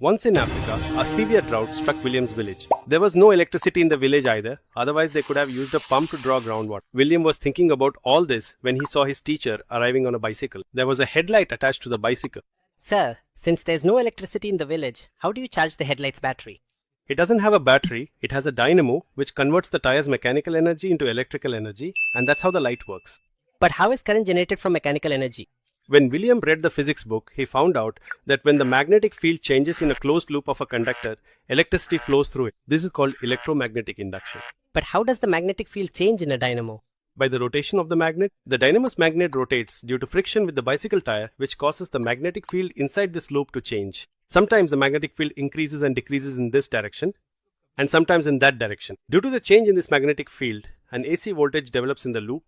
Once in Africa, a severe drought struck William's village. There was no electricity in the village either, otherwise they could have used a pump to draw groundwater. William was thinking about all this when he saw his teacher arriving on a bicycle. There was a headlight attached to the bicycle. Sir, since there's no electricity in the village, how do you charge the headlight's battery? It doesn't have a battery, it has a dynamo which converts the tire's mechanical energy into electrical energy, and that's how the light works. But how is current generated from mechanical energy? When William read the physics book, he found out that when the magnetic field changes in a closed loop of a conductor, electricity flows through it. This is called electromagnetic induction. But how does the magnetic field change in a dynamo? By the rotation of the magnet, the dynamo's magnet rotates due to friction with the bicycle tire, which causes the magnetic field inside this loop to change. Sometimes the magnetic field increases and decreases in this direction, and sometimes in that direction. Due to the change in this magnetic field, an AC voltage develops in the loop,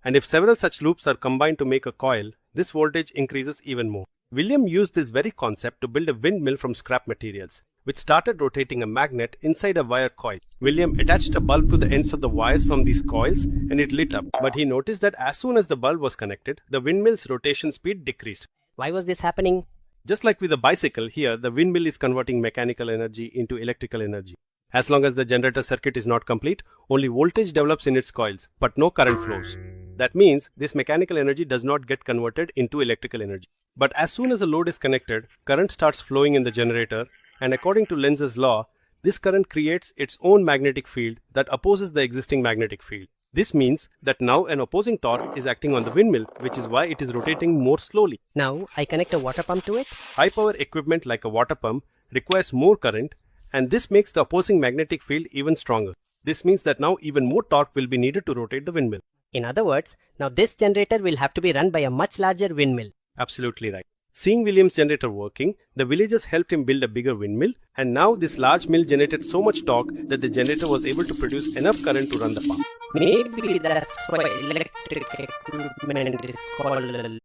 and if several such loops are combined to make a coil, this voltage increases even more. William used this very concept to build a windmill from scrap materials, which started rotating a magnet inside a wire coil. William attached a bulb to the ends of the wires from these coils and it lit up. But he noticed that as soon as the bulb was connected, the windmill's rotation speed decreased. Why was this happening? Just like with a bicycle, here the windmill is converting mechanical energy into electrical energy. As long as the generator circuit is not complete, only voltage develops in its coils, but no current flows. That means this mechanical energy does not get converted into electrical energy. But as soon as a load is connected, current starts flowing in the generator, and according to Lenz's law, this current creates its own magnetic field that opposes the existing magnetic field. This means that now an opposing torque is acting on the windmill, which is why it is rotating more slowly. Now I connect a water pump to it. High power equipment like a water pump requires more current, and this makes the opposing magnetic field even stronger. This means that now even more torque will be needed to rotate the windmill. In other words, now this generator will have to be run by a much larger windmill. Absolutely right. Seeing William's generator working, the villagers helped him build a bigger windmill, and now this large mill generated so much torque that the generator was able to produce enough current to run the pump. Maybe that's why electric equipment is called